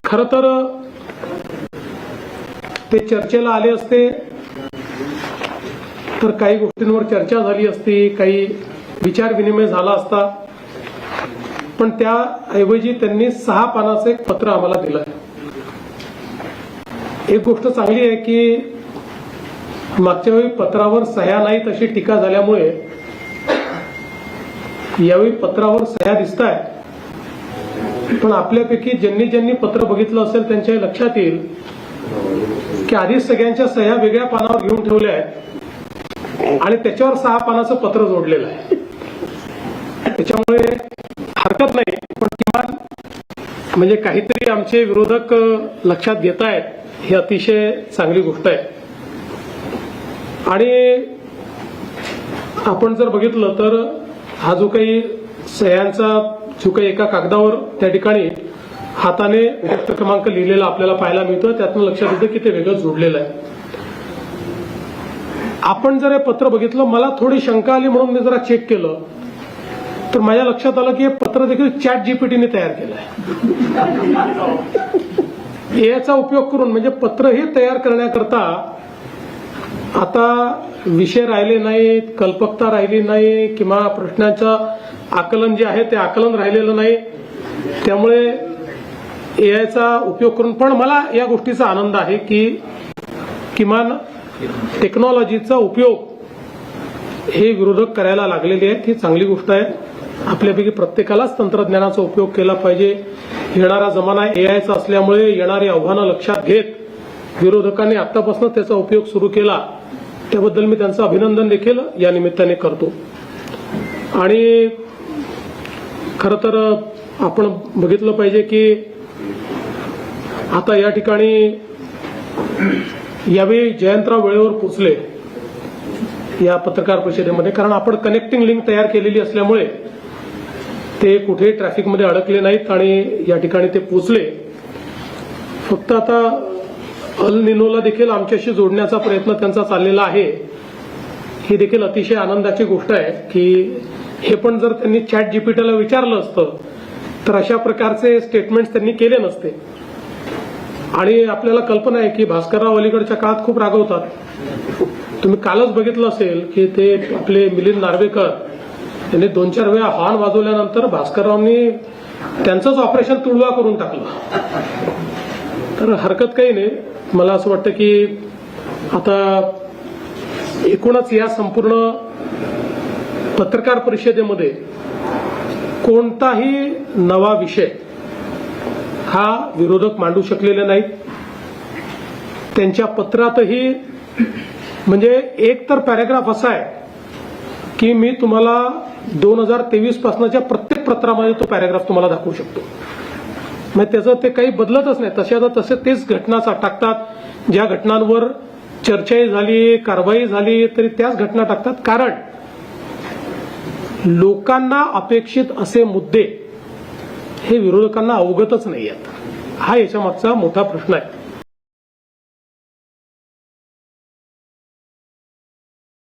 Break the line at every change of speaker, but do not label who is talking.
खरं तर ते चर्चेला आले असते तर काही गोष्टींवर चर्चा झाली असती, काही विचार विनिमय झाला असता, पण त्याऐवजी त्यांनी 6 पानाचं एक पत्र आम्हाला दिलं. एक गोष्ट चांगली आहे की मागच्या वेळी पत्रावर सह्या नाहीत अशी टीका झाल्यामुळे यावेळी पत्रावर सह्या दिसत आहेत. पण आपल्यापैकी ज्यांनी पत्र बघितलं असेल त्यांच्या लक्षात येईल की आधीच सगळ्यांच्या सह्या वेगळ्या पानावर घेऊन ठेवल्या आहेत आणि त्याच्यावर 6 पानाचं पत्र जोडलेलं आहे. त्याच्यामुळे हरकत नाही, पण किमान म्हणजे काहीतरी आमचे विरोधक लक्षात घेत आहेत, ही अतिशय चांगली गोष्ट आहे. आणि आपण जर बघितलं तर हा जो काही सह्यांचा जो काही एका कागदावर त्या ठिकाणी हाताने व्यक्त क्रमांक लिहिलेला आपल्याला पाहायला मिळतं, त्यातून लक्षात येतं की ते वेगळं जोडलेलं आहे. आपण जर हे पत्र बघितलं, मला थोडी शंका आली म्हणून मी जरा चेक केलं तर माझ्या लक्षात आलं की हे पत्र देखील ChatGPTने तयार केलं आहे. याचा उपयोग करून म्हणजे पत्र हे तयार करण्याकरता आता विषय राहिले नाहीत, कल्पकता राहिली नाही किंवा प्रश्नांचं आकलन जे आहे ते आकलन राहिलेलं नाही. त्यामुळे एआयचा उपयोग करून, पण मला या गोष्टीचा आनंद आहे की किमान टेक्नॉलॉजीचा उपयोग हे विरोधक करायला लागलेले आहेत. ही चांगली गोष्ट आहे. आपल्यापैकी प्रत्येकालाच तंत्रज्ञानाचा उपयोग केला पाहिजे. येणारा जमाना एआयचा असल्यामुळे येणारी आव्हानं लक्षात घेत विरोधकांनी आतापासून त्याचा उपयोग सुरू केला, त्याबद्दल मी त्यांचं अभिनंदन देखील या निमित्ताने करतो. आणि खरं तर आपण बघितलं पाहिजे की आता या ठिकाणी यावेळी जयंतराव वेळेवर पोहोचले या पत्रकार परिषदेमध्ये, कारण आपण कनेक्टिंग लिंक तयार केलेली असल्यामुळे ते कुठेही ट्रॅफिकमध्ये अडकले नाहीत आणि या ठिकाणी ते पोहोचले. फक्त आता अल निनोला देखील आमच्याशी जोडण्याचा प्रयत्न त्यांचा चाललेला आहे. ही देखील अतिशय आनंदाची गोष्ट आहे की हे पण जर त्यांनी ChatGPTला विचारलं असतं तर अशा प्रकारचे स्टेटमेंट्स त्यांनी केले नसते. आणि आपल्याला कल्पना आहे की भास्करराव अलीकडच्या काळात खूप रागवतात. तुम्ही कालच बघितलं असेल की ते आपले मिलिंद नार्वेकर यांनी 2-4 वेळा हॉर्न वाजवल्यानंतर भास्कररावनी त्यांचंच ऑपरेशन तुडवा करून टाकलं. तर हरकत काही नाही. मला असं वाटतं की आता एकूणच या संपूर्ण पत्रकार परिषदेमध्ये कोणताही नवा विषय हा विरोधक मांडू शकलेले नाहीत. त्यांच्या पत्रातही म्हणजे एक तर पॅरेग्राफ असा आहे की मी तुम्हाला 2023 पासूनच्या प्रत्येक पत्रामध्ये तो पॅरेग्राफ तुम्हाला दाखवू शकतो. म्हणजे त्याचं ते काही बदलतच नाही, तसे तेच घटना टाकतात. ज्या घटनांवर चर्चाही झाली, कारवाई झाली तरी त्याच घटना टाकतात. कारण लोकांना अपेक्षित असे मुद्दे हे विरोधकांना अवगतच नाही आहेत. हा याच्या मागचा मोठा प्रश्न आहे.